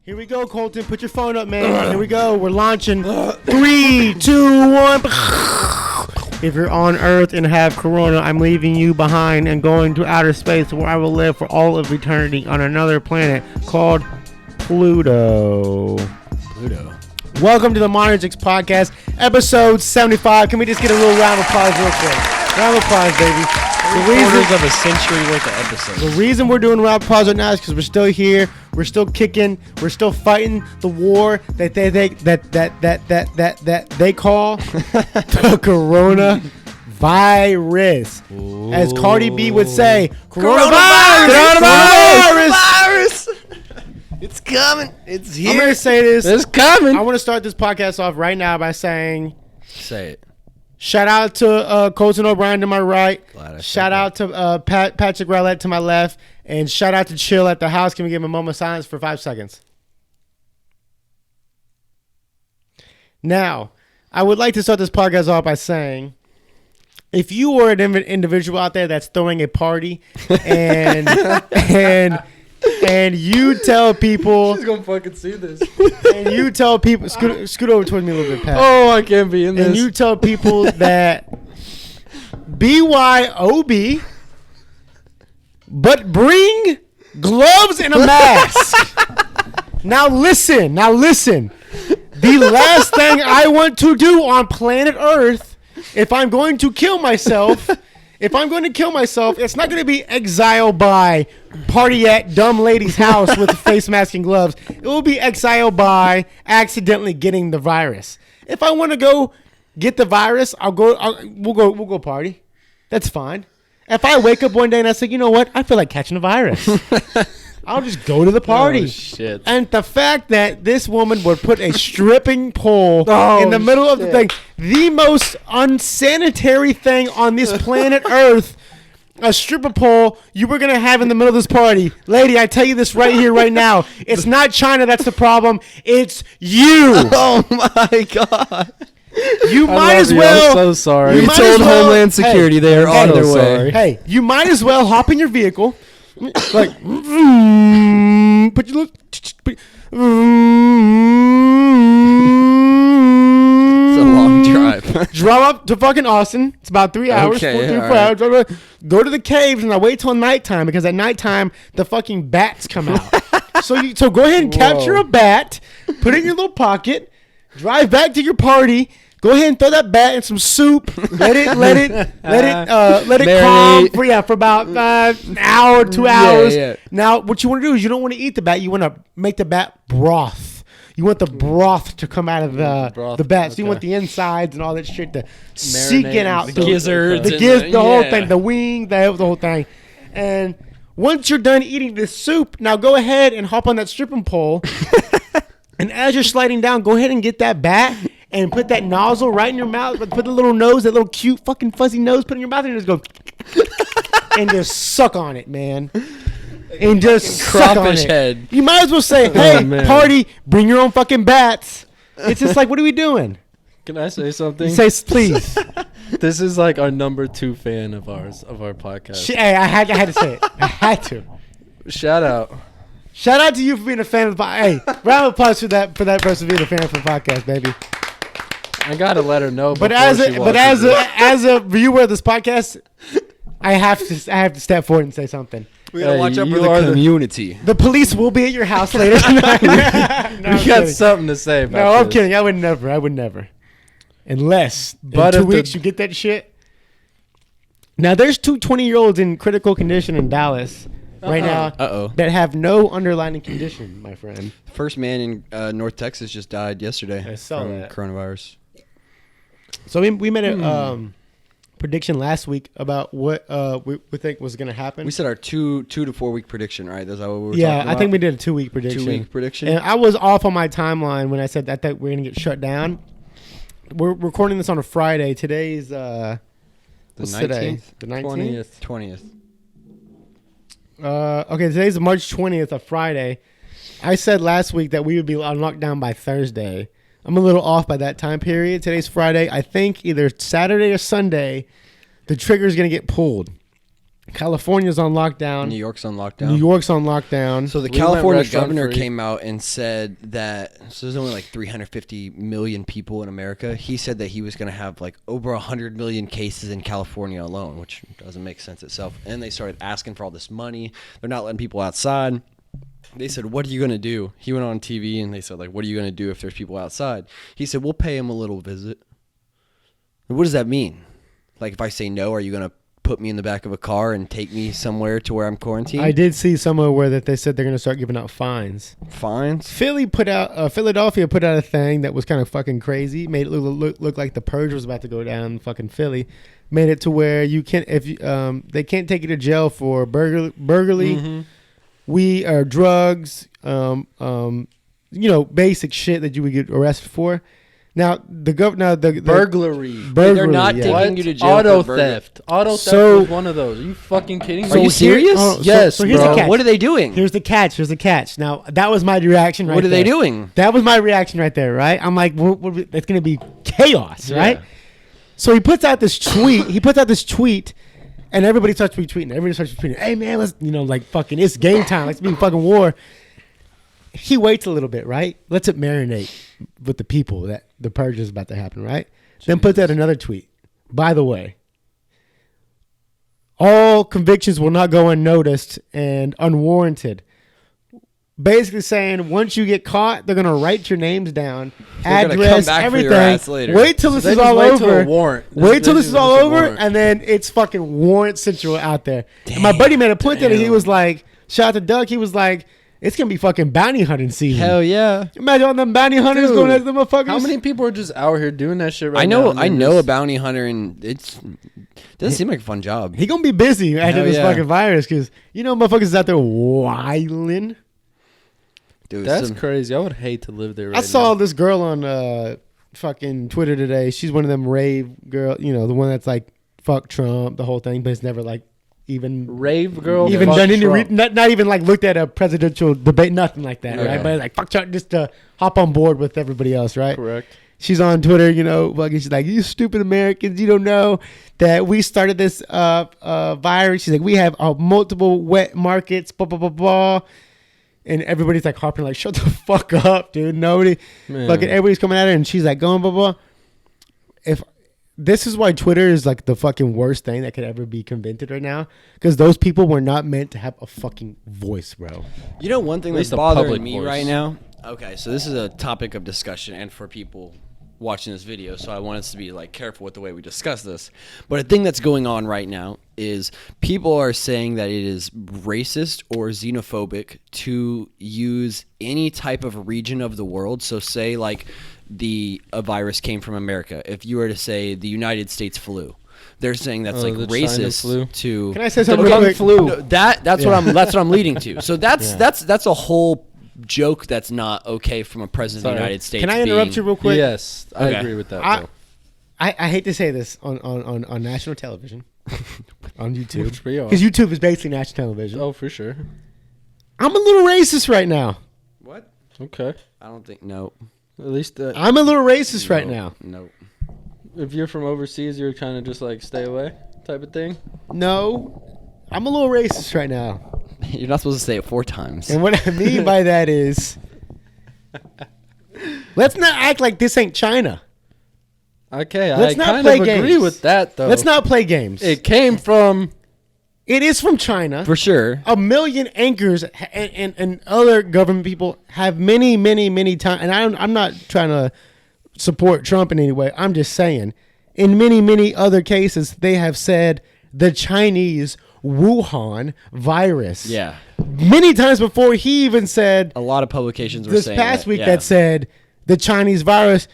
Here we go, Colton. Put your phone up, man. Here we go. We're launching. 3, 2, 1. If you're on Earth and have corona, I'm leaving you behind and going to outer space where I will live for all of eternity on another planet called Pluto. Welcome to the Modern Chicks Podcast, episode 75. Can we just get a little round of applause real quick? Round of applause, baby. Quarters of a century worth of episodes. The reason we're doing round of applause right now is because we're still here. We're still kicking. We're still fighting the war that they call the coronavirus. Ooh. As Cardi B would say, Coronavirus! It's coming. It's here. I'm going to say this. It's coming. I want to start this podcast off right now by saying, Say it. shout out to Colton O'Brien to my right. Shout out to Patrick Rowlett to my left. And shout out to Chill at the house. Can we give him a moment of silence for 5 seconds? Now, I would like to start this podcast off by saying, if you are an individual out there that's throwing a party and you tell people, She's gonna fucking see this. and you tell people, scoot over towards me a little bit, Pat. Oh, I can't be in this. And you tell people that BYOB, but bring gloves and a mask. Now listen. The last thing I want to do on planet Earth, if I'm going to kill myself, it's not going to be exiled by party at dumb lady's house with a face mask and gloves. It will be exiled by accidentally getting the virus. If I want to go get the virus, we'll go party. That's fine. If I wake up one day and I say, you know what, I feel like catching a virus, I'll just go to the party. Oh, shit. And the fact that this woman would put a stripping pole in the middle of the thing, the most unsanitary thing on this planet Earth, a stripper pole you were going to have in the middle of this party. Lady, I tell you this right here, right now. It's not China that's the problem. It's you. Oh, my God. You might as well. I'm so sorry. You You told Homeland Security they are on their way. Hey, you might as well hop in your vehicle, like, put your little. It's a long drive. Drive up to fucking Austin. It's about 3 hours, Okay, 4 all hours. Go to the caves and I wait till nighttime because at nighttime the fucking bats come out. So go ahead and capture a bat, put it in your little pocket, drive back to your party. Go ahead and throw that bat in some soup. Let it calm for about an hour, 2 hours. Yeah. Now, what you want to do is you don't want to eat the bat. You want to make the bat broth. You want the broth to come out of the bat. So you want the insides and all that shit to seek it out. The gizzards. The whole thing. The wing, the whole thing. And once you're done eating this soup, now go ahead and hop on that stripping pole. And as you're sliding down, go ahead and get that bat and put that nozzle right in your mouth. Put the little nose, that little cute fucking fuzzy nose, put it in your mouth and just go and just suck on it, man. And just suck on it. Head. You might as well say, hey, party, bring your own fucking bats. It's just like, what are we doing? Can I say something? Say, please. This is like our number 2 fan of our podcast. Hey, I had to say it. I had to. Shout out to you for being a fan of the podcast. Hey, round of applause for that person being a fan of the podcast, baby. I gotta let her know. But as a viewer of this podcast, I have to step forward and say something. We gotta watch out for the community. The police will be at your house later tonight. We got something to say about No, I'm this. kidding. I would never. Unless in 2 weeks you get that shit. Now, there's 2 20-year-olds in critical condition in Dallas right now that have no underlying condition, my friend. First man in North Texas just died yesterday I saw from that. coronavirus. So we made a prediction last week about what we think was going to happen. We said our 2 to 4 week prediction, right? That's what we were talking Yeah, about? I think we did a 2 week prediction. 2 week prediction. And I was off on my timeline when I said that we're going to get shut down. We're recording this on a Friday. Today's the 19th? Today? The 19th? 20th. Okay, today's March 20th, a Friday. I said last week that we would be on lockdown by Thursday. I'm a little off by that time period. Today's Friday. I think either Saturday or Sunday, the trigger is going to get pulled. California's on lockdown. New York's on lockdown. New York's on lockdown. So the We California went restaurant governor free. came out and said that so there's only like 350 million people in America. He said that he was going to have like over 100 million cases in California alone, which doesn't make sense itself. And they started asking for all this money. They're not letting people outside. They said, "What are you going to do?" He went on TV and they said, like, "What are you going to do if there's people outside?" He said, "We'll pay him a little visit." What does that mean? Like, if I say no, are you going to put me in the back of a car and take me somewhere to where I'm quarantined? I did see somewhere where that they said they're going to start giving out fines. Fines? Philadelphia put out a thing that was kind of fucking crazy. Made it look like the purge was about to go down in fucking Philly. Made it to where you can't they can't take you to jail for burglary, drugs, basic shit that you would get arrested for. Now the Burglary. They're not yeah. taking you to jail. Auto for burglary. theft. Auto theft So- was one of those. Are you fucking kidding me? Are you serious? Yes, so here's bro. the catch. What are they doing? Here's the catch. Now that was my reaction. Right What are they there. doing? That was my reaction right there. Right. I'm like, it's gonna be chaos, Yeah. right? So he puts out this tweet. And everybody starts retweeting. Hey man, let's fucking it's game time. Let's be in fucking war. He waits a little bit, right? Lets it marinate with the people that the purge is about to happen, right? Then puts out another tweet. By the way, all convictions will not go unnoticed and unwarranted. Basically saying once you get caught, they're gonna write your names down, They're gonna address, come back for everything. your ass later. Wait till this They is just all wait till over. a warrant. Wait till this is all Just a over, warrant. and then it's fucking warrant central out there. And my buddy made a point that he was like, shout out to Doug. He was like, it's gonna be fucking bounty hunting season. Hell yeah. Imagine all them bounty hunters Dude, going at the motherfuckers. How many people are just out here doing that shit right I now? know and I they're know a just- bounty hunter, and it doesn't seem like a fun job. He gonna be busy after Hell this yeah. fucking virus because motherfuckers is out there wilding. Dude, That's crazy. I would hate to live there right I saw now. this girl on fucking Twitter today. She's one of them rave girl, the one that's like fuck Trump, the whole thing, but it's never like even Rave girl. even fuck done any Trump. not even like looked at a presidential debate, nothing like that, Okay. right? But like fuck Trump, just to hop on board with everybody else, right? Correct. She's on Twitter, fucking. She's like, "You stupid Americans, you don't know that we started this virus." She's like, "We have multiple wet markets, blah blah blah blah." And everybody's like harping, like, "Shut the fuck up, dude!" Nobody, Man. fucking, everybody's coming at her, and she's like, going blah blah. If this is why Twitter is like the fucking worst thing that could ever be invented right now, because those people were not meant to have a fucking voice, bro. You know one thing At that's least a bothering public me voice. right now? Okay, so this is a topic of discussion and for people watching this video, so I want us to be like careful with the way we discuss this. But a thing that's going on right now is people are saying that it is racist or xenophobic to use any type of region of the world. So say like a virus came from America. If you were to say the United States flu, they're saying that's like the China racist flu? to Can I say something real quick? No, that's what I'm leading to. So that's a whole joke that's not okay from a president of the Sorry. United States. Can I interrupt you real quick? Yes, I Okay. agree with that. I- though. I hate to say this on national television, on YouTube, Which we are. because YouTube is basically national television. Oh, for sure. I'm a little racist right now. What? Okay. I don't think no. At least I'm a little racist right now. No. if you're from overseas, you're kind of just like stay away type of thing. No, I'm a little racist right now. You're not supposed to say it 4 times. And what I mean by that is, let's not act like this ain't China. Okay, Let's I not kind play of agree games. with that though. Let's not play games. It came from. It is from China. For sure. A million anchors and other government people have many times. And I'm not trying to support Trump in any way. I'm just saying, in many other cases, they have said the Chinese Wuhan virus. Yeah. Many times before he even said A lot of publications were this saying past week yeah. that said the Chinese virus.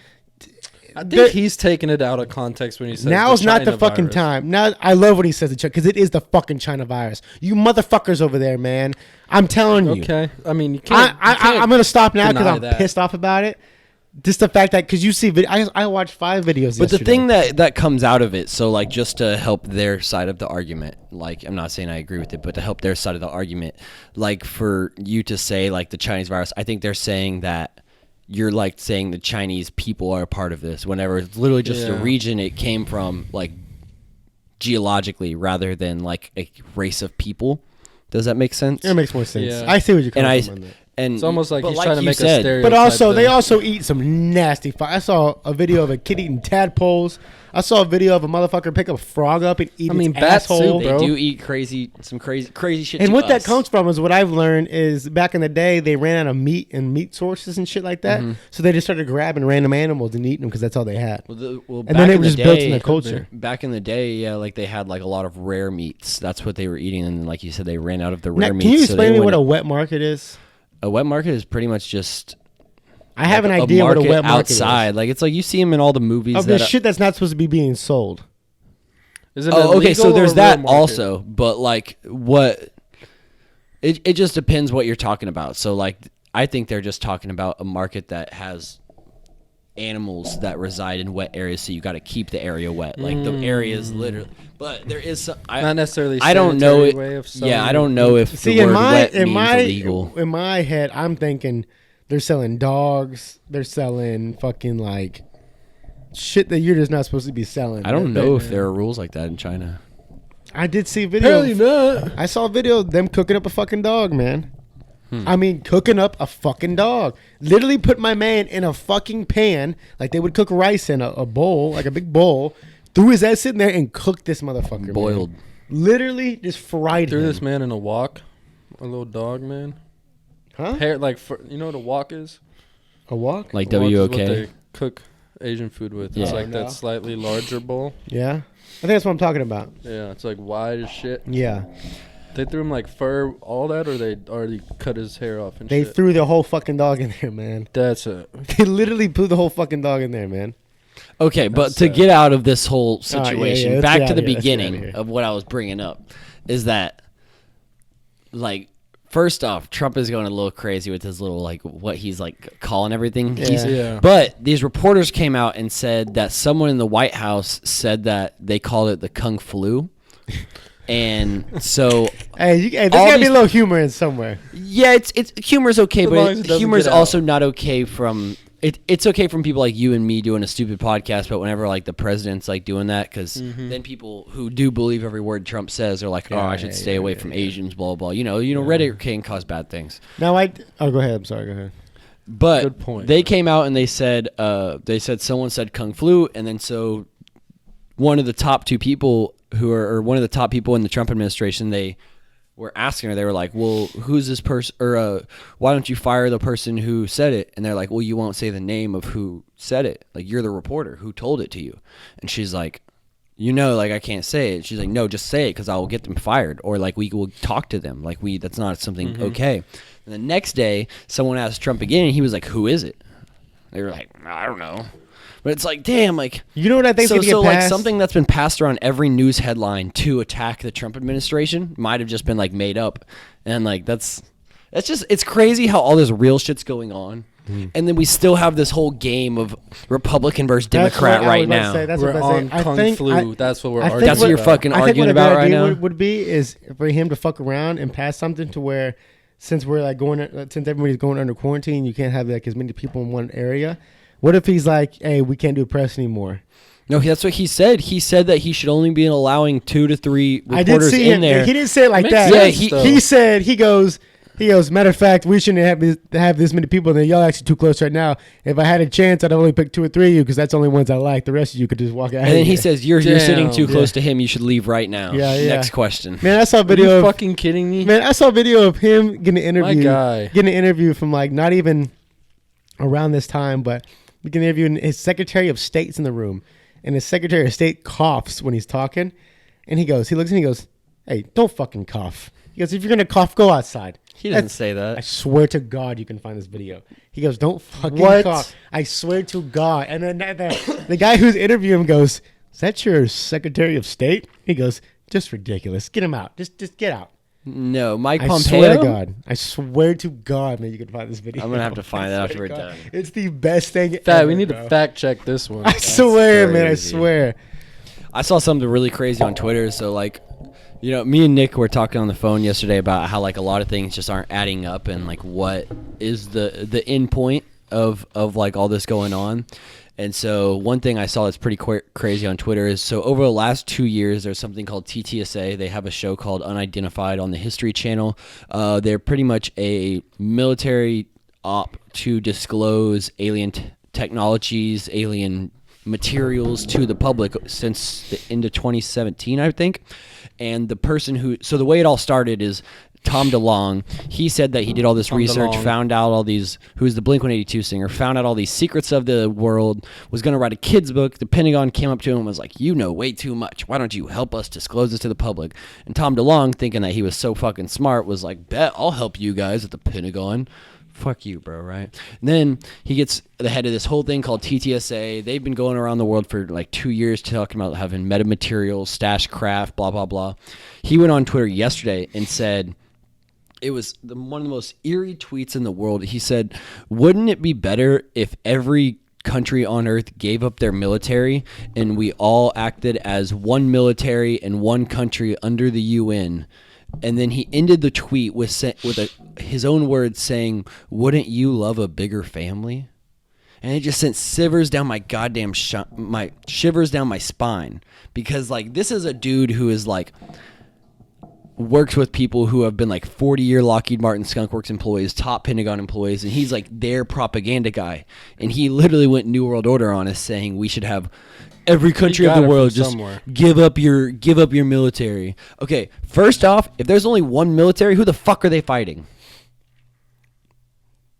I think The- he's taking it out of context when he says Now's not the China fucking virus. time. Now I love what he says because it is the fucking China virus. You motherfuckers over there, man. I'm telling you. Okay, I mean you can't. I'm gonna stop now because deny I'm that. pissed off about it. Just the fact that because you see, I watched 5 videos. But the yesterday. thing that comes out of it, so like just to help their side of the argument, like I'm not saying I agree with it, but to help their side of the argument, like for you to say like the Chinese virus, I think they're saying that you're like saying the Chinese people are a part of this whenever it's literally just a Yeah. region it came from, like geologically rather than like a race of people. Does that make sense? It makes more sense. Yeah. I see what you're coming from on that. And It's almost like but he's trying to you make a said, stereotype. But also, they thing. also eat some nasty. I saw a video of a kid eating tadpoles. I saw a video of a motherfucker pick a frog up and eat its bat asshole. soup, They bro. do eat some crazy shit. And to what that us. comes from is what I've learned is back in the day they ran out of meat and meat sources and shit like that. So they just started grabbing random animals and eating them because that's all they had. Well, And back then it in was the just built day- in their culture. Back in the day, yeah, like they had like a lot of rare meats. That's what they were eating, and like you said, they ran out of the Now, rare meats. can you so explain they to me what a went- wet market is? a wet market is? Pretty much just I have an like idea what a wet market outside. Like it's like you see them in all the movies. is. Of the that shit that's not supposed to be being sold. Is it Oh, okay. So illegal there's or that real market? also, but like what? It just depends what you're talking about. So like I think they're just talking about a market that has animals that reside in wet areas, so you got to keep the area wet. Like the area is literally, but there is some. Not necessarily. I don't know sanitary it. Way of selling Yeah, I don't know if See, the in word my wet in means my illegal. in my head, I'm thinking they're selling dogs. They're selling fucking like shit that you're just not supposed to be selling. I don't know if there are rules like that in China. I did see a video. Apparently not. I saw a video of them cooking up a fucking dog, man. I mean, cooking up a fucking dog. Literally put my man in a fucking pan, like they would cook rice in a bowl, like a big bowl. Threw his ass in there and cooked this motherfucker. man. Boiled. Literally just fried Threw him. this man in a wok, a little dog man. Huh? Hair like you know what a wok is? A walk? Like A wok is what WOK. they cook Asian food with. It's Yeah. like No. that slightly larger bowl. Yeah. I think that's what I'm talking about. Yeah, it's like wide as shit. Yeah. They threw him like fur, all that, or they already cut his hair off and They shit. threw the whole fucking dog in there, man. That's it. They literally threw the whole fucking dog in there, man. Okay, but That's to sad. get out of this whole yeah, yeah, situation, let's back get to out the of here, let's get out of beginning here. of what I was bringing up, is that, like, first off, Trump is going a little crazy with his little, like, what he's, like, calling everything. Yeah. Yeah. But these reporters came out and said that someone in the White House said that they called it the Kung Flu. And so, Hey, there's All gotta be these- a little humor in somewhere. yeah, it's humor's okay, As long as but it doesn't humor's get out. also not okay from it's okay from people like you and me doing a stupid podcast, but whenever like the president's like doing that, because then people who do believe every word Trump says are like, oh, I should stay away from Asians, blah blah. You know, Reddit can cause bad things. Now go ahead. I'm sorry. Go ahead. But Good point. they came out and they said someone said Kung Flu, and then so one of the top two people or one of the top people in the Trump administration, they were asking her, they were like, well, who's this person, or why don't you fire the person who said it? And they're like, well, you won't say the name of who said it. Like, you're the reporter who told it to you. And she's like, like, I can't say it. She's like, no, just say it because I will get them fired, or like we will talk to them. Like, that's not something okay. And the next day, someone asked Trump again, and he was like, who is it? They were like, I don't know. But it's like, damn, like, You know what I think's so gonna get like passed? something that's been passed around every news headline to attack the Trump administration might have just been like made up, and like that's just, it's crazy how all this real shit's going on, and then we still have this whole game of Republican versus That's Democrat what I right was about to now. say. That's We're what I was on about to say. Kung I think Flu. That's what we're I think arguing That's what you're about. fucking I think arguing what a about good right idea now. would be is for him to fuck around and pass something to where, since we're like since everybody's going under quarantine, you can't have like as many people in one area. What if he's like, hey, we can't do press anymore? No, that's what he said. He said that he should only be allowing 2 to 3 I did reporters see in him. there. He didn't say it like Makes that. sense, Yeah, though. He said he goes. Matter of fact, we shouldn't have this many people. Then y'all actually too close right now. If I had a chance, I'd only pick 2 or 3 of you because that's the only ones I like. The rest of you could just walk out. And then he here. says, you're sitting Damn. too close to him. You should leave right now. Yeah, yeah. Next question. "Man, I saw a Are video you of fucking kidding me? Man, I saw a video of him getting an interview. guy. Getting an interview from like not even around this time, but getting an interview, and his Secretary of State's in the room, and his Secretary of State coughs when he's talking, and he looks and he goes, "Hey, don't fucking cough." He goes, "If you're gonna cough, go outside." He doesn't That's- say that. I swear to God, you can find this video. He goes, "Don't fucking What? cough." I swear to God. And then the guy who's interviewing him goes, "Is that your Secretary of State?" He goes, "Just ridiculous. Get him out. Just get out." No, Mike I Pompeo. swear to God. I swear to God, man, you can find this video. I'm gonna have to find that I after swear we're to God. done. It's the best thing Fact, ever, we need bro. to fact check this one. I swear, man, I crazy. swear. I saw something really crazy on Twitter. So like, me and Nick were talking on the phone yesterday about how like a lot of things just aren't adding up, and like what is the end point of like all this going on. And so one thing I saw that's pretty crazy on Twitter is, so over the last 2 years, there's something called TTSA. They have a show called Unidentified on the History Channel. They're pretty much a military op to disclose alien technologies, alien materials to the public since the end of 2017, I think. And the person so the way it all started is Tom DeLonge. He said that he did all this research, found out all these, who's the Blink-182 singer, found out all these secrets of the world, was going to write a kid's book. The Pentagon came up to him and was like, you know way too much. Why don't you help us disclose this to the public? And Tom DeLonge, thinking that he was so fucking smart, was like, bet, I'll help you guys at the Pentagon. Fuck you, bro, right? And then he gets the head of this whole thing called TTSA. They've been going around the world for like 2 years talking about having metamaterials, stash craft, blah, blah, blah. He went on Twitter yesterday and said, it was one of the most eerie tweets in the world. He said, wouldn't it be better if every country on earth gave up their military and we all acted as one military and one country under the UN? And then he ended the tweet with his own words saying, wouldn't you love a bigger family? And it just sent shivers down my goddamn shivers down my spine, because like this is a dude who is like works with people who have been like 40-year Lockheed Martin Skunk Works employees, top Pentagon employees, and he's like their propaganda guy. And he literally went New World Order on us, saying we should have every country of the world just give up your military. Okay, first off, if there's only one military, who the fuck are they fighting?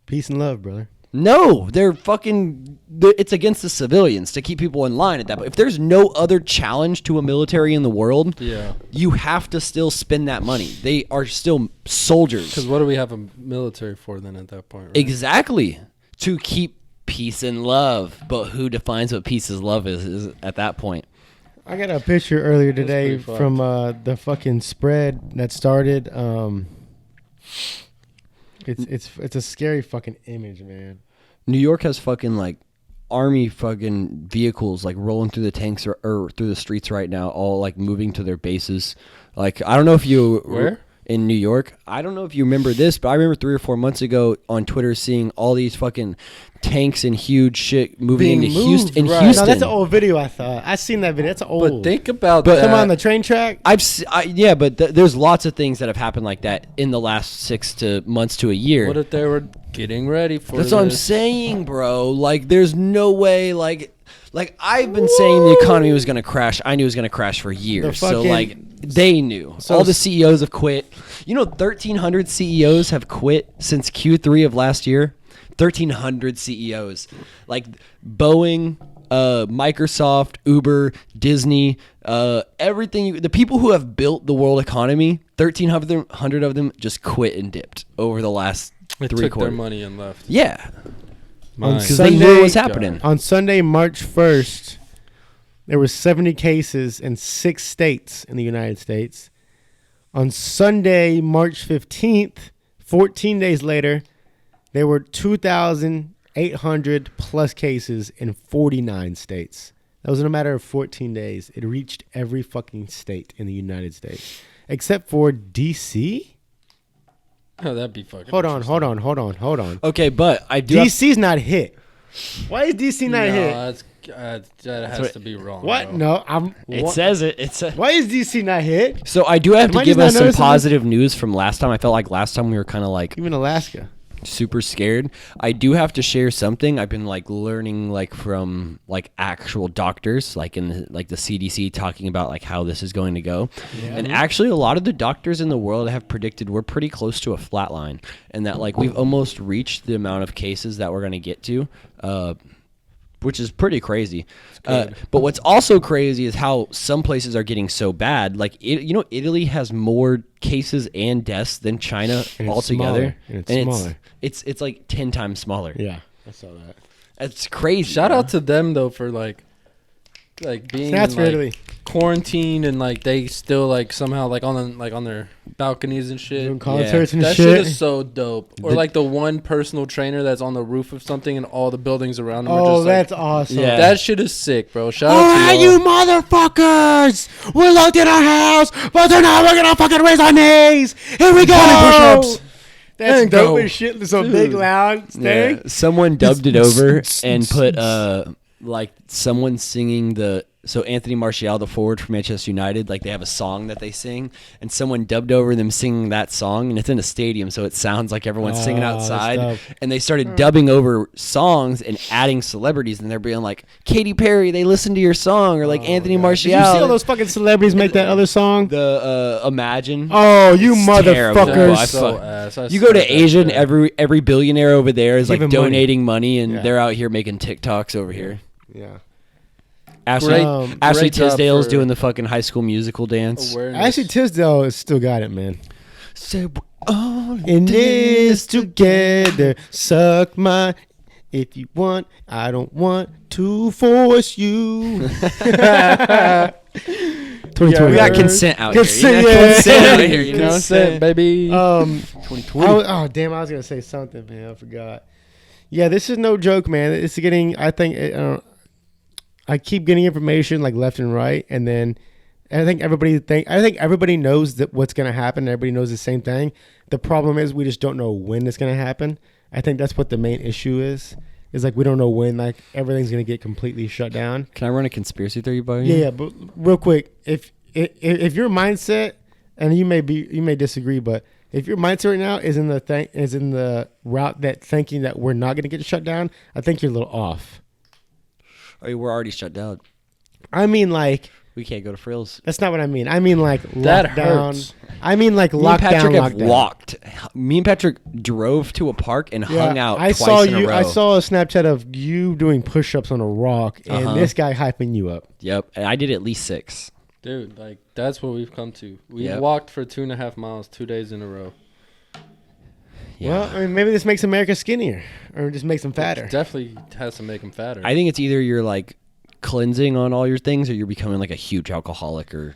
Peace and love, brother. No, it's against the civilians to keep people in line at that point. If there's no other challenge to a military in the world, you have to still spend that money. They are still soldiers. Because what do we have a military for then at that point? Right? Exactly. To keep peace and love. But who defines what peace and love is at that point? I got a picture earlier today from the fucking spread that started. It's a scary fucking image, man. New York has fucking like army fucking vehicles like rolling through the tanks or through the streets right now, all like moving to their bases. Like I don't know if you where in New York. I don't know if you remember this, but I remember 3 or 4 months ago on Twitter seeing all these fuking tanks and huge shit moving into Houston. Right. No, that's an old video. I thought I seen that video. That's old. But think about that. Come on the train track. But there's lots of things that have happened like that in the last 6 months to a year. What if they were getting ready for That's what I'm saying, bro. Like, there's no way, like I've been saying the economy was going to crash. I knew it was going to crash for years. So, like, they knew. So all the CEOs have quit. 1,300 CEOs have quit since Q3 of last year. 1,300 CEOs. Like, Boeing, Microsoft, Uber, Disney, everything. The people who have built the world economy, 1,300 of them just quit and dipped over the last 3 quarters. They took their money and left. Yeah. Because they knew what was happening. On Sunday, March 1st, there were 70 cases in 6 states in the United States. On Sunday, March 15th, 14 days later, there were 2,800 plus cases in 49 states. That was in a matter of 14 days. It reached every fucking state in the United States, except for D.C. Oh, that'd be fucking. Hold on. Okay, but I do. DC's not hit. Why is DC not hit? That has to be wrong. What? Bro. No, It says it. Why is DC not hit? So I do have Am to I give just us not some noticing positive news from last time. I felt like last time we were kind of like Even Alaska. super scared. I do have to share something. I've been like learning like from like actual doctors, like in the CDC, talking about like how this is going to go. Yeah. And actually a lot of the doctors in the world have predicted we're pretty close to a flat line, and that like we've almost reached the amount of cases that we're going to get to, which is pretty crazy. But what's also crazy is how some places are getting so bad. Like, Italy has more cases and deaths than China altogether. It's like 10 times smaller. Yeah, I saw that. It's crazy. Shout out to them though for like being in, Italy. Quarantine, and like they still like somehow like on their balconies and shit. Doing concerts and that shit. shit is so dope. Or like the one personal trainer that's on the roof of something and all the buildings around them are just that's awesome. Yeah. That shit is sick, bro. Shout All out to right, y'all. you motherfuckers! We're locked in our house, but tonight we're gonna fucking raise our knees. Here we go. Push-ups. That's And dope go. as shit. So big, loud thing. Yeah, someone dubbed it over and put like someone singing so Anthony Martial, the forward for Manchester United, like they have a song that they sing, and someone dubbed over them singing that song, and it's in a stadium, so it sounds like everyone's singing that's outside. dope. And they started dubbing over songs and adding celebrities, and they're being like, Katy Perry, they listened to your song, or like Anthony Martial. Did you see all those fucking celebrities make that other song? The Imagine. Oh, you It's terrible. motherfuckers! I So fuck- ass. I You go to said that Asia, and shit. every billionaire over there is like Give him money. donating money, and Yeah. they're out here making TikToks over here. Yeah. Ashley, Ashley great job Tisdale's for doing the fucking High School Musical dance. Awareness. Actually, Tisdale has still got it, man. Said we're all In this together, suck my. If you want, I don't want to force you. 2020. We got consent out Consent, here. You got yeah. consent out here. You know what I'm saying, baby? 2020. Oh damn! I was gonna say something, man. I forgot. Yeah, this is no joke, man. It's getting. I think. I keep getting information like left and right, and then I think everybody knows that what's gonna happen. Everybody knows the same thing. The problem is we just don't know when it's gonna happen. I think that's what the main issue is. Is like we don't know when like everything's gonna get completely shut down. Can I run a conspiracy theory by you? Yeah, but real quick, if your mindset, and you may disagree, but if your mindset right now is in the route that thinking that we're not gonna get shut down, I think you're a little off. Oh, we're already shut down. I mean, like We can't go to Frills. that's not what I mean. I mean, like That lockdown. hurts. I mean, like Me and Patrick lockdown. have walked. Me and Patrick drove to a park and hung out I twice saw in a you. row. I saw a Snapchat of you doing push-ups on a rock, and Uh-huh. this guy hyping you up. Yep, and I did at least 6. Dude, like that's what we've come to. We Yep. walked for 2.5 miles 2 days in a row. Yeah. Well, I mean, maybe this makes America skinnier, or just makes them fatter. Definitely has to make them fatter. I think it's either you're like cleansing on all your things, or you're becoming like a huge alcoholic or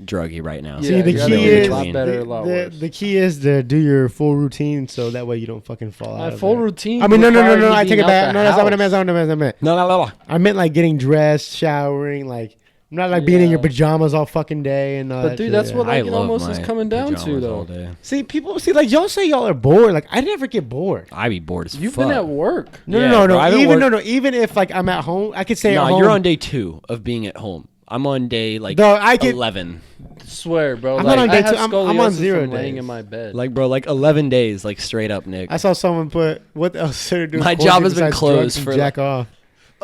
druggy right now. Yeah, See, the you gotta key get is a lot better, a lot worse. the key is to do your full routine, so that way you don't fucking fall My out. of full that. routine. I mean, no. requires you I take being it out back. the No, that's not what I meant. house. That's not what I meant. No. I meant like getting dressed, showering, like not like being in your Yeah. pajamas all fucking day and all But that dude, shit, that's yeah. what I like it love almost is my coming down to pajamas though. all day. See, like y'all say y'all are bored. Like I never get bored. I be bored as You've fuck. been at work. No, Yeah, no. bro, I haven't Even worked- even if like I'm at home, I could stay at No, home. you're on day 2 of being at home. I'm on day like No, I get- 11. Swear, bro. I'm like, not on I day have two. I'm on scoliosis 0 from laying days. in my bed. Like bro, like 11 days, like straight up, Nick. I saw someone put what else to do. My job has been closed for, jack off.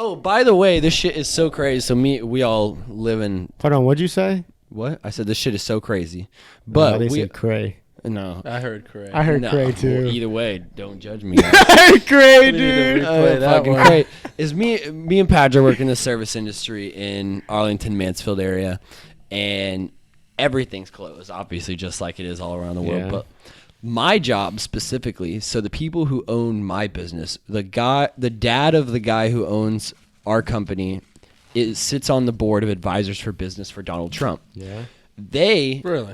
Oh, by the way, this shit is so crazy. So we all live in Hold on, what'd you say? what? I said this shit is so crazy. No, But they we said cray. no. I heard correct. I heard No, cray well, too. either way, don't judge me. I heard cray, We need to dude. replay that Fucking one. great. Is me and Padre work in the service industry in Arlington, Mansfield area, and everything's closed, obviously, just like it is all around the world. Yeah. But my job specifically, so the people who own my business, the dad of the guy who owns our company, sits on the board of advisors for business for Donald Trump. Yeah. Really?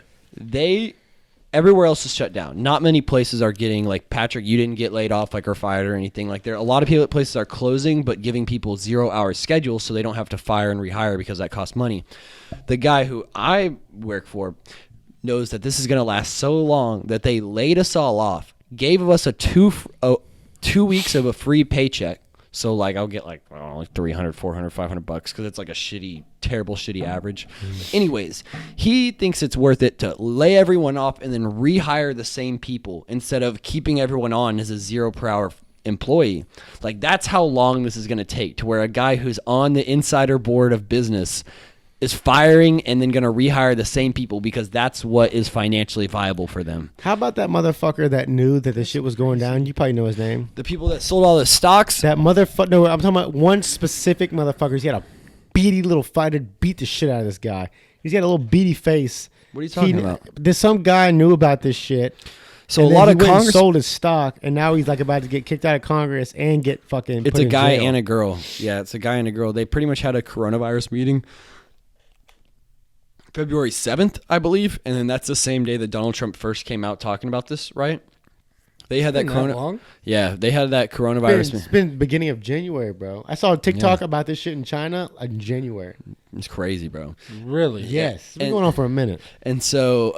Everywhere else is shut down. Not many places are getting, like, Patrick, you didn't get laid off, like, or fired or anything. Like, a lot of places are closing, but giving people 0-hour schedules so they don't have to fire and rehire because that costs money. The guy who I work for knows that this is going to last so long that they laid us all off, gave us a 2 weeks of a free paycheck. So, like, I'll get, like, I don't know, like $300, $400, $500 because it's, like, a terrible average. Anyways, he thinks it's worth it to lay everyone off and then rehire the same people instead of keeping everyone on as a 0 per hour employee. Like, that's how long this is going to take, to where a guy who's on the insider board of business is firing and then going to rehire the same people because that's what is financially viable for them. How about that motherfucker that knew that this shit was going down? You probably know his name. The people that sold all the stocks. That motherfucker. No, I'm talking about one specific motherfucker. He had a beady little fighter, beat the shit out of this guy. He's got a little beady face. What are you talking about? There's some guy knew about this shit. So and a then lot he of went and Congress. sold his stock, and now he's like about to get kicked out of Congress and get fucking. It's put a in guy jail. and a girl. Yeah, it's a guy and a girl. They pretty much had a coronavirus meeting February 7th, I believe, and then that's the same day that Donald Trump first came out talking about this, right? They had that Been that long? Yeah, they had that coronavirus. It's been beginning of January, bro. I saw a TikTok about this shit in China in January. It's crazy, bro. Really? Yes, it's been And- going on for a minute. And so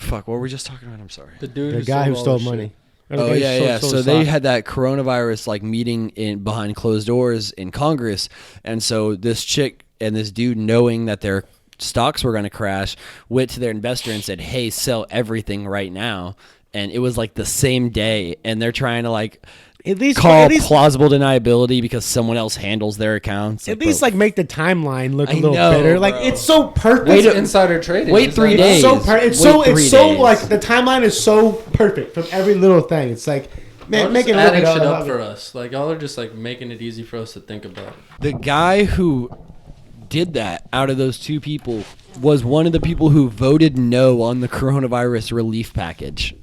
Fuck, what were we just talking about? I'm sorry. The dude, The guy who all stole the money. shit. Or the Oh guy who yeah. sold So they stock. had that coronavirus like meeting in behind closed doors in Congress, and so this chick and this dude, knowing that their stocks were going to crash, went to their investor and said, "Hey, sell everything right now." And it was like the same day, and they're trying to like At least call plausible deniability because someone else handles their accounts. At least like make the timeline look a I little know, better. Like bro. it's so perfect. It's insider trading. wait 3 days. It's Wait so 3 days. like the timeline is so perfect from every little thing. It's like man, make it look adding it shit up up for us. Like y'all are just like making it easy for us to think about. The guy who did that out of those two people was one of the people who voted no on the coronavirus relief package.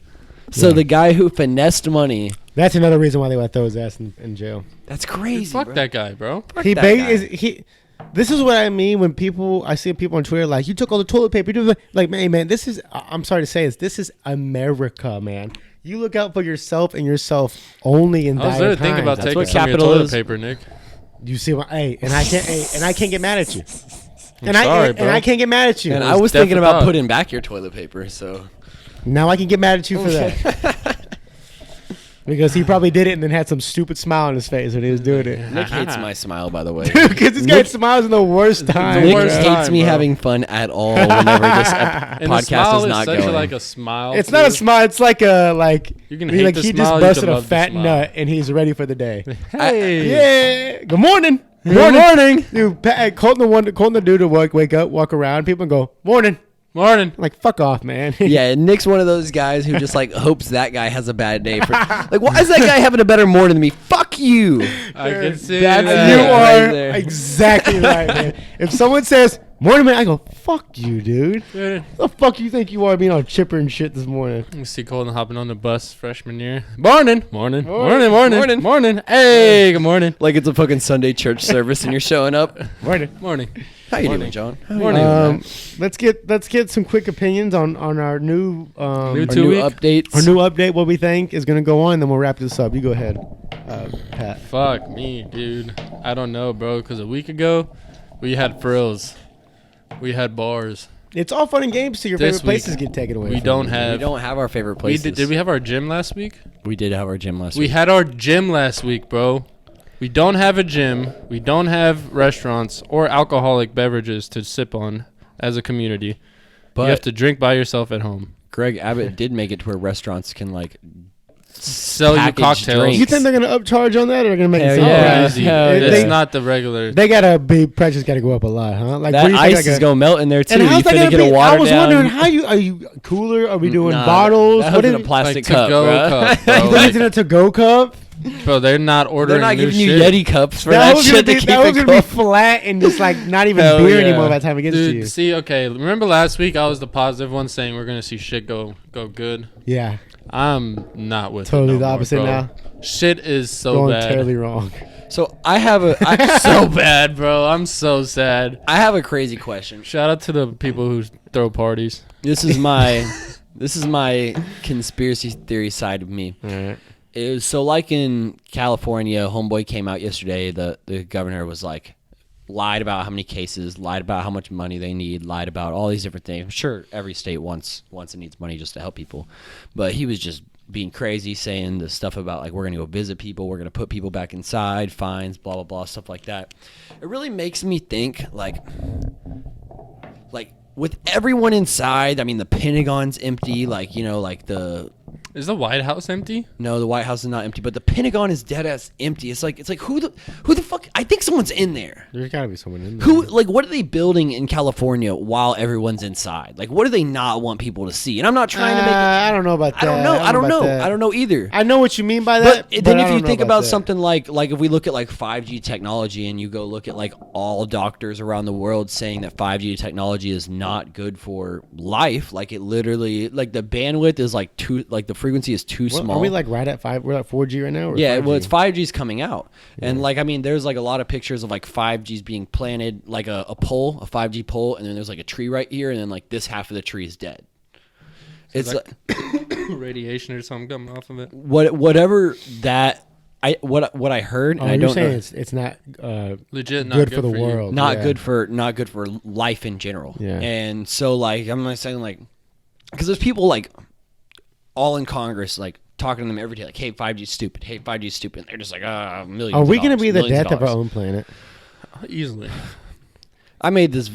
So Yeah. the guy who finessed money. That's another reason why they want to throw his ass in jail. That's crazy. Fuck bro. that guy, bro. Fuck He that ba- guy. is he. This is what I mean when I see people on Twitter like, you took all the toilet paper. You do like, man, this is. I'm sorry to say this is America, man. You look out for yourself and yourself only in I was dire there times. thinking about That's taking what some of your capital toilet is. paper, Nick. You see what? Hey, and I can't get mad at you. I'm sorry, and bro. I can't get mad at you. And It I was was thinking definitely about thought. putting back your toilet paper. So Now I can get mad at you for that. Because he probably did it and then had some stupid smile on his face when he was doing it. Nick hates my smile, by the way. Because this guy smiles in the worst time. Nick worst hates time, me bro. having fun at all whenever this And the podcast smile is not such going. like a smile. It's not a too. smile. It's like a like. You can he, hate like the he smile, just you busted can a love the fat smile. nut and he's ready for the day. Hey. Yeah. Good morning. Good morning. Dude, Colton the dude to wake up, walk around. People go morning. Morning. I'm like fuck off, man. Yeah, Nick's one of those guys who just like hopes that guy has a bad day. Like, why is that guy having a better morning than me? Fuck you. I can see That's that. You Yeah, are right there. exactly right, man. If someone says morning, man, I go fuck you, dude. Yeah. The fuck you think you are being all chipper and shit this morning? You see Colton hopping on the bus freshman year. Morning. Morning. Morning. Morning. Morning. Morning. Hey, good morning. Like it's a fucking Sunday church service and you're showing up. Morning. Morning. How you Morning. doing, John? How Morning. You doing, man? Let's get some quick opinions on our new New Our 2 new week? updates. our new update. What we think is gonna go on, and then we'll wrap this up. You go ahead, Pat. Fuck me, dude. I don't know, bro. Because a week ago, we had frills. We had bars. It's all fun and games till your This favorite places week, get taken away. We from don't you. have. We don't have our favorite We places. did we have our gym last week? We did have our gym last We week. had our gym last week, bro. We don't have a gym. We don't have restaurants or alcoholic beverages to sip on as a community. But You have to drink by yourself at home. Greg Abbott did make it to where restaurants can like Sell you packaged cocktails. drinks. You think they're gonna upcharge on that, or they're gonna make Hell it sound yeah. like Easy. Hell It's yeah. not the regular. they gotta be prices gotta go up a lot, huh? Like that what do you ice think, is gonna melt in there too. and You how's that finna gonna get a be? water I was down. wondering are you cooler? Are we doing Nah, bottles? That What was in is a plastic like cup, to-go bro. cup, you bro. think Like, it's in a to-go cup? bro, they're not ordering They're not new giving you shit. Yeti cups for That that was shit to gonna be, keep that was it gonna be cold. flat and just like not even Hell beer yeah. anymore by the time it gets to you. Dude, see, okay. Remember last week I was the positive one saying we're gonna see shit go good. Yeah, I'm not with totally it no the more, opposite bro. now. Shit is so Going bad. terribly wrong. So I have a So bad, bro. I'm so sad. I have a crazy question. Shout out to the people who throw parties. This is my conspiracy theory side of me. All right. It was so like in California, homeboy came out yesterday. The governor was like lied about how many cases, lied about how much money they need, lied about all these different things. I'm sure every state wants and needs money just to help people, but he was just being crazy, saying the stuff about like we're gonna go visit people, we're gonna put people back inside, fines, blah blah blah, stuff like that. It really makes me think like with everyone inside. I mean, the Pentagon's empty, like like the. Is the White House empty? No, the White House is not empty, but the Pentagon is dead ass empty. It's like who the fuck? I think someone's in there. There's gotta be someone in there. Who what are they building in California while everyone's inside? Like what do they not want people to see? And I'm not trying to make it. I don't know about that. I don't know. I don't about know. that. I don't know either. I know what you mean by that. But then I if don't you know think about that. something like if we look at like 5G technology and you go look at like all doctors around the world saying that 5G technology is not good for life, like it literally like the bandwidth is like too like the frequency is too small. Are we like right at 5? We're at 4G right now. Or Yeah, 5G? well, it's 5G's coming out, and like I mean, there's like a lot of pictures of like 5G's being planted, like a pole, a 5G pole, and then there's like a tree right here, and then like this half of the tree is dead. It's like- like, Radiation or something coming off of it. whatever that what I heard, Oh, and I you're don't saying know. it's not Legit not good for the you. world. Not yeah. good for life in general. Yeah. And so like I'm not saying like because there's people like all in Congress like talking to them every day like, hey, 5G's stupid. Hey, 5G's stupid. And they're just like, millions. Are we going to dollars, be the millions death of our dollars. own planet? Easily. I made this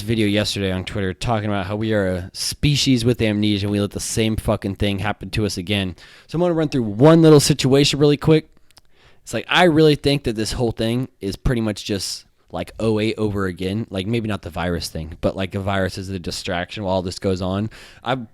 video yesterday on Twitter talking about how we are a species with amnesia and we let the same fucking thing happen to us again. So I'm going to run through one little situation really quick. It's like I really think that this whole thing is pretty much just like '08 over again. Like maybe not the virus thing, but like a virus is a distraction while all this goes on. I've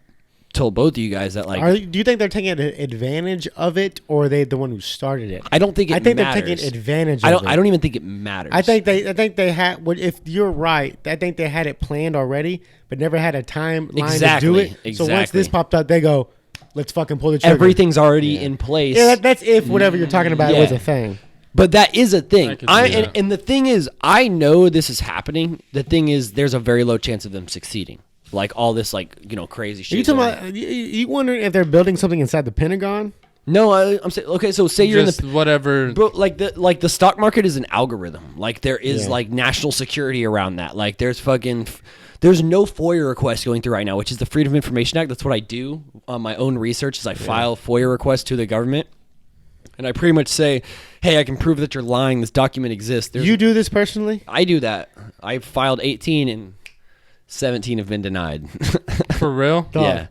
told both of you guys that like Do you think they're taking advantage of it, or are they the one who started it? I don't think it they're matters. taking advantage. I of it. don't even think it matters. I think they had. If you're right, I think they had it planned already, but never had a timeline to do it. Exactly. So once this popped up, they go, "Let's fucking pull the trigger." Everything's already in place. Yeah, that's if whatever you're talking about was Yeah. a thing. But that is a thing. I could see that. And the thing is, I know this is happening. The thing is, there's a very low chance of them succeeding. Like all this, like crazy shit. Are you talking about? You wondering if they're building something inside the Pentagon? No, I'm saying okay. So say you're Just in the whatever. bro, like the stock market is an algorithm. Like there is Yeah. like national security around that. Like there's there's no FOIA request going through right now, which is the Freedom of Information Act. That's what I do on my own research. Is I file FOIA requests to the government, and I pretty much say, hey, I can prove that you're lying. This document exists. You do this personally? I do that. I filed 18 and 17 have been denied. For real? Dog. Yeah.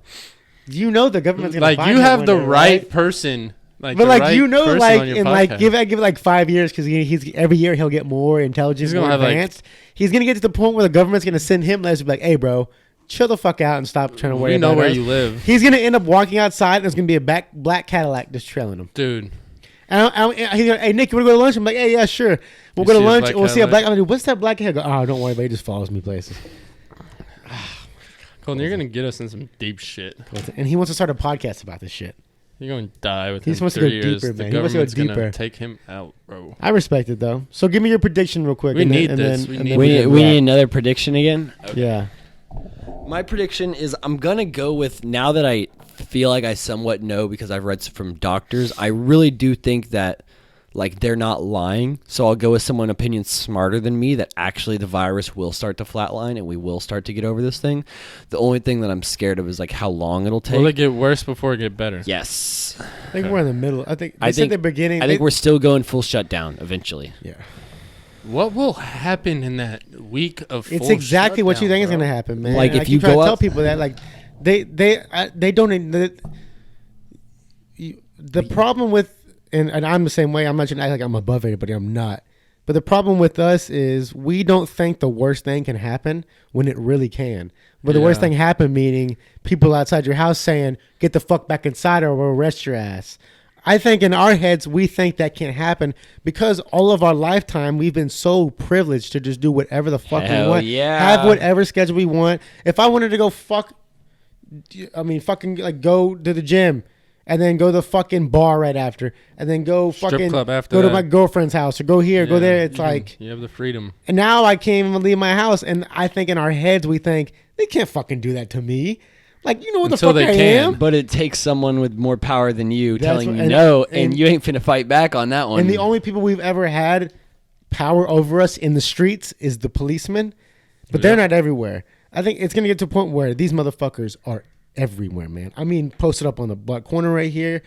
You know the government's gonna Like find you him have one the day, right person. Like, But the like right you know, person like on your in like podcast. give it like 5 years because he's every year he'll get more intelligent, He's gonna more have, like- advanced. He's gonna get to the point where the government's gonna send him letters, be like, "Hey, bro, chill the fuck out and stop trying to worry We about know where us." you live, He's gonna end up walking outside and there's gonna be a black Cadillac just trailing him. dude. And he's gonna, hey Nick, you wanna go to lunch? I'm like, hey, yeah, sure. We'll You go to see a lunch black and we'll see a Cadillac? black. I'm like, what's that black hair? Go, oh, don't worry, but he just follows me places. Colton, you're gonna get us in some deep shit. And he wants to start a podcast about this shit. You're going to die He within wants to go 3 years. deeper, The man. He wants to go government's gonna deeper. take him out, bro. I respect it though. So give me your prediction real quick. We and need then, this. And We then, need and We then need, can we wrap. need another prediction again. Yeah. My prediction is I'm gonna go with, now that I feel like I somewhat know because I've read from doctors, I really do think that like they're not lying. So I'll go with someone opinion smarter than me that actually the virus will start to flatline and we will start to get over this thing. The only thing that I'm scared of is like how long it'll take. Will it get worse before it get better? Yes. I think we're in the middle. I think I said think the beginning. I think we're still going full shutdown eventually. Yeah. What will happen in that week of? It's full exactly what you shutdown, think is bro? going to happen, man. Like, And if I keep you trying go to tell up- people that like they don't. The problem with and I'm the same way. I'm not trying to act like I'm above anybody. I'm not. But the problem with us is we don't think the worst thing can happen when it really can. But the worst Yeah. thing happened, meaning people outside your house saying, "Get the fuck back inside or we'll arrest your ass." I think in our heads we think that can't happen because all of our lifetime we've been so privileged to just do whatever the fuck we Hell want, yeah. have whatever schedule we want. If I wanted to go fucking like go to the gym and then go to the fucking bar right after and then go Strip fucking club after go to that. my girlfriend's house or go here, go Yeah, there. It's you can- like, you have the freedom. and now I can't even leave my house. And I think in our heads we think they can't fucking do that to me. Like, you know what Until the fuck they I can. am? But it takes someone with more power than you That's telling what- you and- no, and and- you ain't finna fight back on that one. And the only people we've ever had power over us in the streets is the policemen, but they're Yeah. not everywhere. I think it's gonna get to a point where these motherfuckers are everywhere, man. I mean, posted up on the butt corner right here.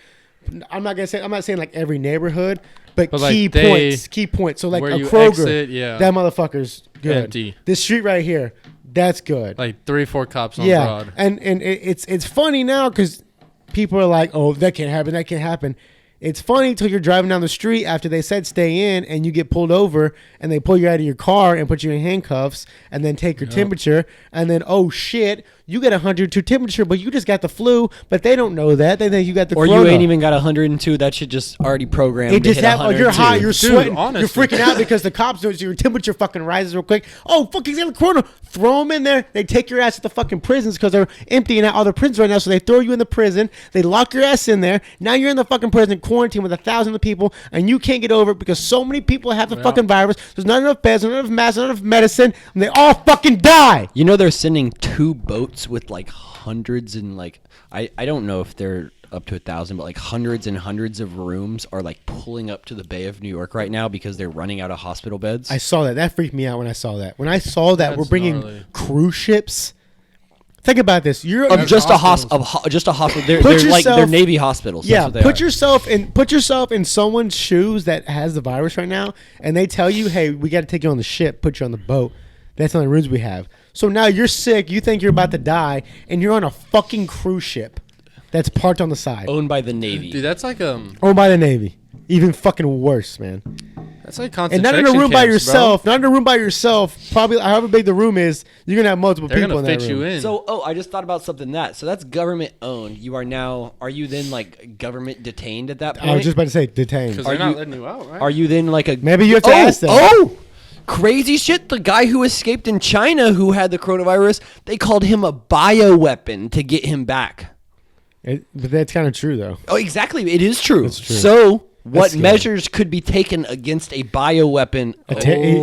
I'm not saying like every neighborhood, but But, like, key points. So like where a you Kroger, exit, yeah. that motherfucker's good. Empty. This street right here, that's good. Like 3-4 cops on Yeah, Broad. and it's funny now because people are like, "Oh, that can't happen. That can't happen." It's funny until you're driving down the street after they said stay in, and you get pulled over, and they pull you out of your car and put you in handcuffs, and then take your temperature, and then oh shit, you got 102 temperature, but you just got the flu, but they don't know that. They think you got the or corona. you ain't even got 102. That shit just already programmed. It to just hit happened. You're 102. hot. You're Dude, sweating. honestly. You're freaking out because the cops know your temperature fucking rises real quick. Oh, fuck, he's got the corona. Throw them in there. They take your ass to the fucking prisons because they're emptying out all the prisons right now. So they throw you in the prison. They lock your ass in there. Now you're in the fucking prison, quarantine with 1,000 people, and you can't get over it because so many people have the fucking virus. There's not enough beds, not enough masks, not enough medicine, and they all fucking die. You know they're sending 2 boats with like hundreds and like I don't know if they're up to 1,000, but like hundreds and hundreds of rooms are like pulling up to the Bay of New York right now because they're running out of hospital beds. I saw that. That freaked me out when I saw that. When I saw that That's we're bringing gnarly. cruise ships Think about this. You're Of just a hospitals. hospital. They're Put like they're yourself- Navy hospitals. Yeah, That's what they are. put yourself in someone's shoes that has the virus right now, and they tell you, "Hey, we got to take you on the ship, put you on the boat." That's the only rules we have. So now you're sick. You think you're about to die, and you're on a fucking cruise ship that's parked on the side, Owned by the Navy. Dude, that's like owned by the Navy. Even fucking worse, man. that's like And concentration not in a room by camps, yourself. Not in a room by yourself. Probably however big the room is, you're gonna have multiple Bro. They're people gonna in that fit room. you in. So, I just thought about something so that's government owned. Are you then like government detained at that point? I was just about to say detained. because are they're not you- letting you out, right? Are you then like a Maybe you have to ask them. Oh, crazy shit! The guy who escaped in China who had the coronavirus, they called him a bioweapon to get him back. But that's kind of true though. Oh, exactly. It is true. It's true. So, what scary. measures could be taken against a bioweapon?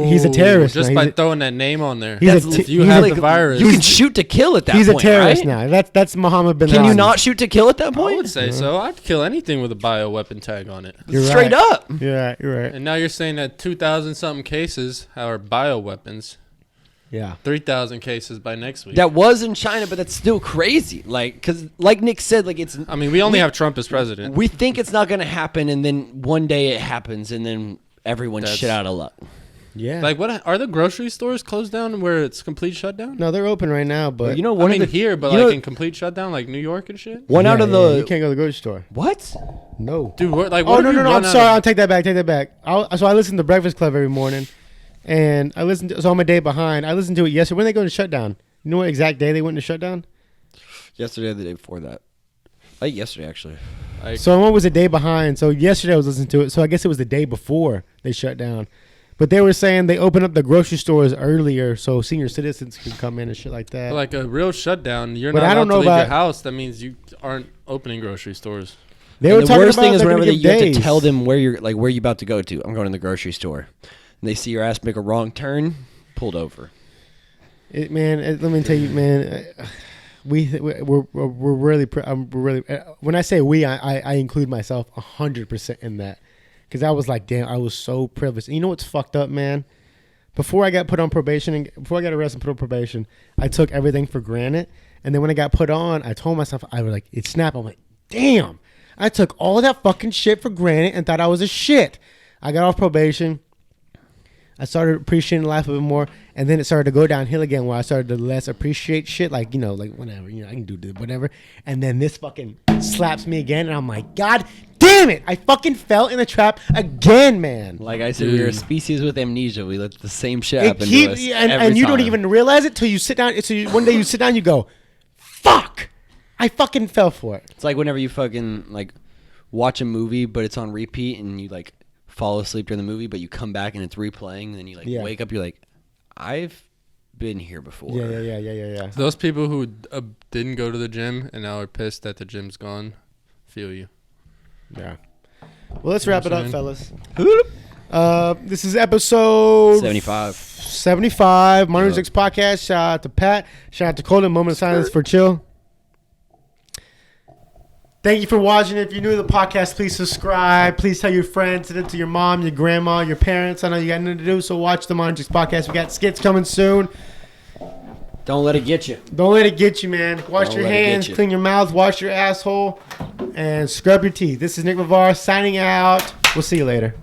He's a terrorist. Just now. by He's a- throwing that name on there. He's a That's- t- if you he's have like- the virus, You can shoot to kill at that He's point. a terrorist right? now. That's Mohammed bin Can Laden. you not shoot to kill at that I point? would say so. I'd kill anything with a bioweapon tag on it. You're Straight right. up. You're right. You're right. And now you're saying that 2,000 something cases are bioweapons. Yeah. 3,000 cases by next week. That was in China, but that's still crazy. Like, because like Nick said, like it's. I mean, we only have Trump as president. We think it's not going to happen, and then one day it happens, and then everyone's That's- shit out of luck. Yeah. Like, what are the grocery stores closed down where it's complete shutdown? No, they're open right now, but You know, I one mean, of the here, but you like know- in complete shutdown, like New York and shit. one out of the you can't go to the grocery store. what? No. Dude, what, like, Oh what no if no you no! run I'm out sorry. of- I'll take that back. Take that back. So I listen to Breakfast Club every morning, and I listen. So I'm a day behind. I listened to it yesterday. When they go into shutdown? You know what exact day they went into shutdown? Yesterday, or the day before that. Like yesterday, actually. Like, So I was a day behind. So yesterday I was listening to it. So I guess it was the day before they shut down. But they were saying they opened up the grocery stores earlier so senior citizens could come in and shit like that. like a real shutdown, you're But not I don't allowed to know leave your about- house. That means you aren't opening grocery stores. They And were the talking worst about thing is they're whenever gonna you give have to days. tell them where you're about to go to. I'm going to the grocery store, and they see your ass make a wrong turn, pulled over. Let me tell you, man. We're really. We're really. When I say we, I include myself 100% in that, because I was like, damn, I was so privileged. And you know what's fucked up, man? Before I got put on probation and before I got arrested and put on probation, I took everything for granted. And then when I got put on, I told myself, I was like, it snapped. I'm like, damn, I took all that fucking shit for granted and thought I was a shit. I got off probation. I started appreciating life a bit more, and then it started to go downhill again where I started to less appreciate shit, like, you know, like whatever, you know, I can do this, whatever. And then this fucking slaps me again, and I'm like, God damn it, I fucking fell in the trap again, man. Like I said, we're a species with amnesia. We let the same shit It happen to keeps, us and every you don't time. even realize it till you sit down. So one day you sit down, you go, fuck, I fucking fell for it. It's like whenever you fucking like watch a movie, but it's on repeat, and you like fall asleep during the movie, but you come back and it's replaying, and then you like Yeah. wake up, you're like, I've been here before. Yeah. Those people who didn't go to the gym and now are pissed that the gym's gone, feel you. Yeah. Well, let's wrap it up, saying? fellas. This is episode 75. 75, Modern Six Podcast. Shout out to Pat. Shout out to Colin. Moment of silence for Chill. Thank you for watching. If you're new to the podcast, please subscribe. Please tell your friends, send it to your mom, your grandma, your parents. I know you got nothing to do, so watch the Modern Six Podcast. We got skits coming soon. Don't let it get you. Don't let it get you, man. Wash Don't your let it get hands, you. clean your mouth, wash your asshole, and scrub your teeth. This is Nick LeVar signing out. We'll see you later.